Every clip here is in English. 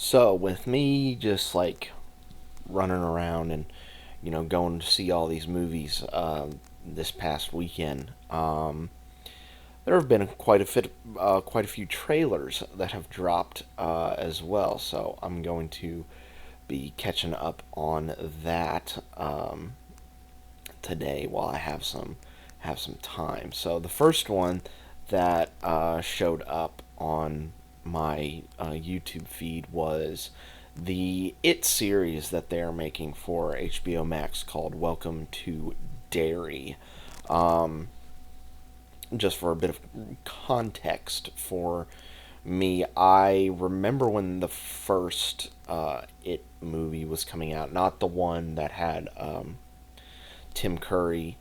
So with me just like running around and going to see all these movies this past weekend, there have been quite a few trailers that have dropped as well. So I'm going to be catching up on that today while I have some time. So the first one that showed up on my YouTube feed was the It series that they are making for HBO Max called Welcome to Derry. Um, just for a bit of context for me, I remember when the first It movie was coming out, not the one that had Tim Curry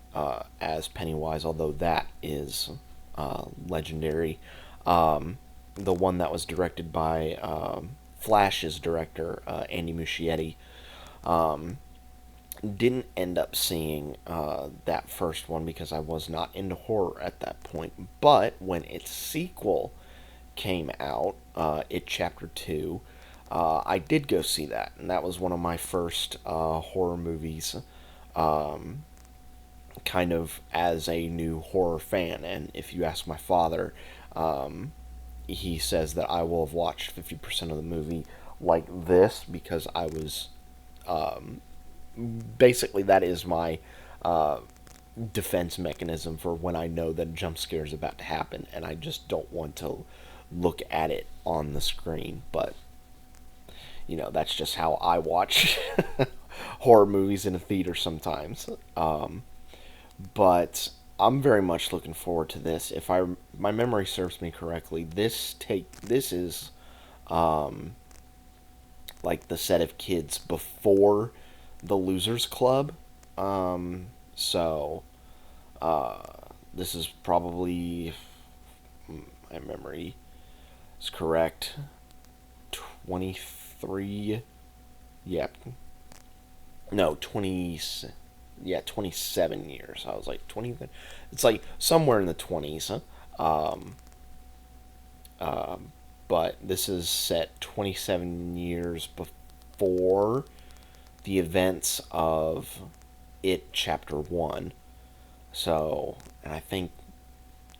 as Pennywise, although that is legendary. The one that was directed by Flash's director, Andy Muschietti. Didn't end up seeing that first one because I was not into horror at that point. But when its sequel came out, It Chapter 2, I did go see that. And that was one of my first horror movies, kind of as a new horror fan. And if you ask my father, he says that I will have watched 50% of the movie like this because I was basically that is my defense mechanism for when I know that a jump scare is about to happen and I just don't want to look at it on the screen. But that's just how I watch horror movies in a theater sometimes. But I'm very much looking forward to this. If my memory serves me correctly, this is like the set of kids before the Losers Club. So this is probably, if my memory is correct, 23. Yeah. No, 20. Yeah, 27 years. I was like 20. It's like somewhere in the 20s. But this is set 27 years before the events of It Chapter 1. So, and I think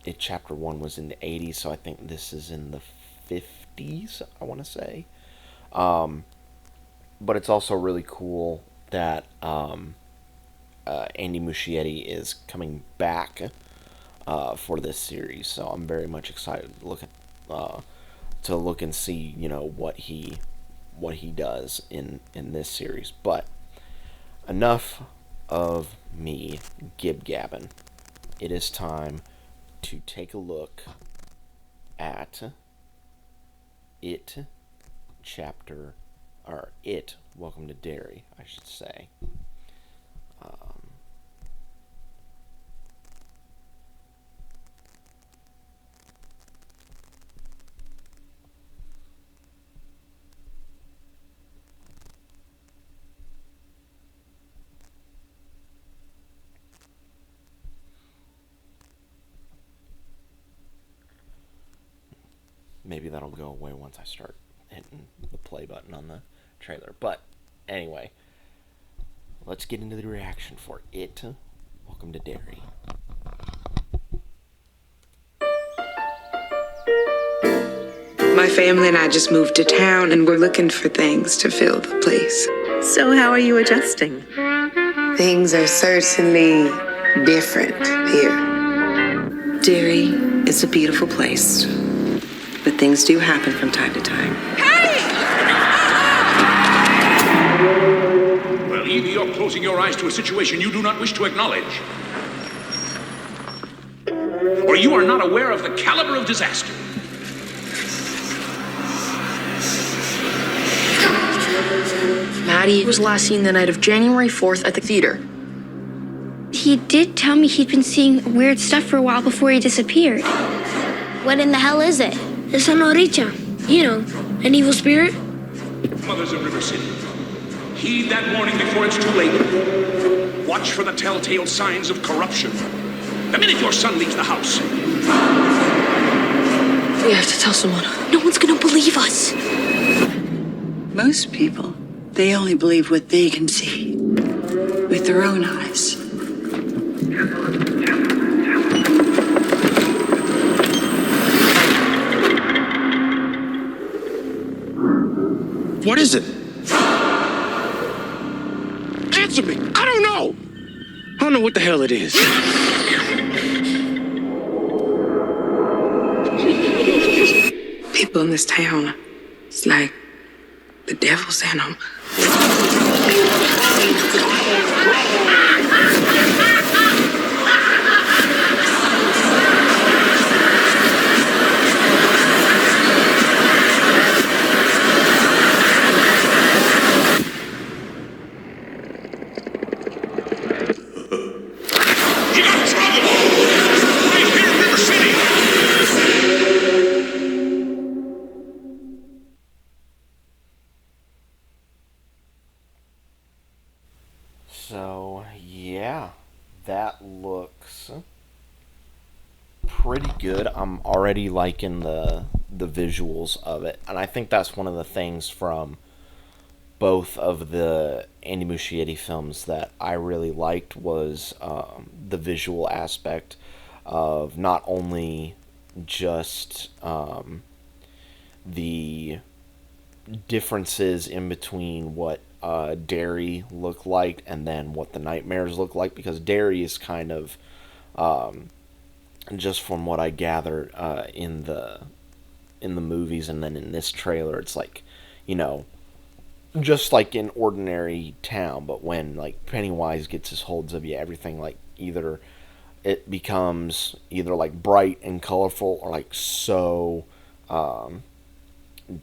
It Chapter 1 was in the 80s, so I think this is in the 50s, I want to say. But it's also really cool that Andy Muschietti is coming back for this series, so I'm very much excited to look and see what he does in this series. But enough of me gib-gabbing. It is time to take a look at It Chapter, or It Welcome to Derry, I should say. Maybe that'll go away once I start hitting the play button on the trailer. But anyway, let's get into the reaction for It Welcome to Derry. My family and I just moved to town and we're looking for things to fill the place. So how are you adjusting? Things are certainly different here. Derry is a beautiful place, but things do happen from time to time. Well, either you're closing your eyes to a situation you do not wish to acknowledge, or you are not aware of the caliber of disaster. Maddie was last seen the night of January 4th at the theater. He did tell me he'd been seeing weird stuff for a while before he disappeared. What in the hell is it? The Sonorita. You know, an evil spirit. Mothers of River City, heed that warning before it's too late. Watch for the telltale signs of corruption. The minute your son leaves the house. We have to tell someone. No one's gonna believe us. Most people, they only believe what they can see with their own eyes. What is it? Answer me! I don't know! I don't know what the hell it is. People in this town, it's like the devil sent them. You got trouble! Right here in River City! So, yeah, that looks pretty good. I'm already liking the visuals of it, and I think that's one of the things from both of the Andy Muschietti films that I really liked was the visual aspect of not only just the differences in between what Derry looked like and then what the nightmares look like, because Derry is kind of just from what I gathered in the movies and then in this trailer, it's like, you know, just like an ordinary town, but when like Pennywise gets his holds of you, everything like either it becomes either like bright and colorful or like so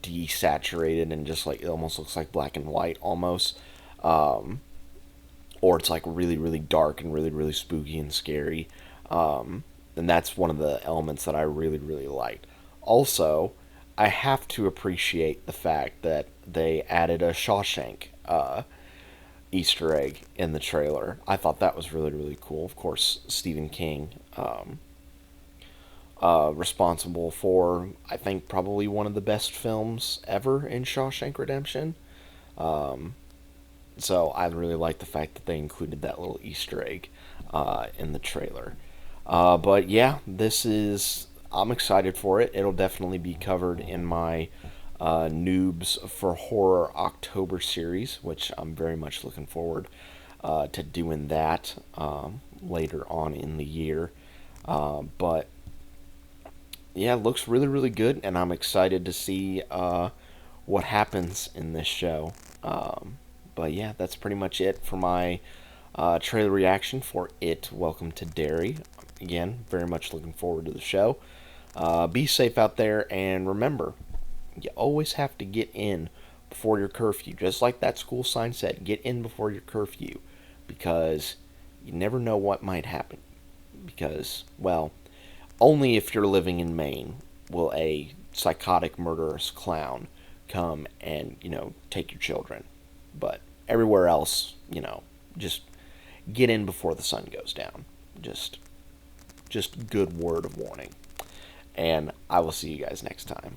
desaturated and just like it almost looks like black and white almost, or it's like really really dark and really really spooky and scary, and that's one of the elements that I really really liked. Also, I have to appreciate the fact that they added a Shawshank Easter egg in the trailer. I thought that was really, really cool. Of course, Stephen King, responsible for, I think, probably one of the best films ever in Shawshank Redemption. So I really like the fact that they included that little Easter egg in the trailer. But yeah, I'm excited for it. It'll definitely be covered in my Noobs for Horror October series, which I'm very much looking forward to doing that later on in the year. But yeah, it looks really, really good, and I'm excited to see what happens in this show. But yeah, that's pretty much it for my trailer reaction for It, Welcome to Derry. Again, very much looking forward to the show. Be safe out there, and remember, you always have to get in before your curfew. Just like that school sign said, get in before your curfew, because you never know what might happen. Because, well, only if you're living in Maine will a psychotic murderous clown come and, take your children. But everywhere else, just get in before the sun goes down. Just good word of warning. And I will see you guys next time.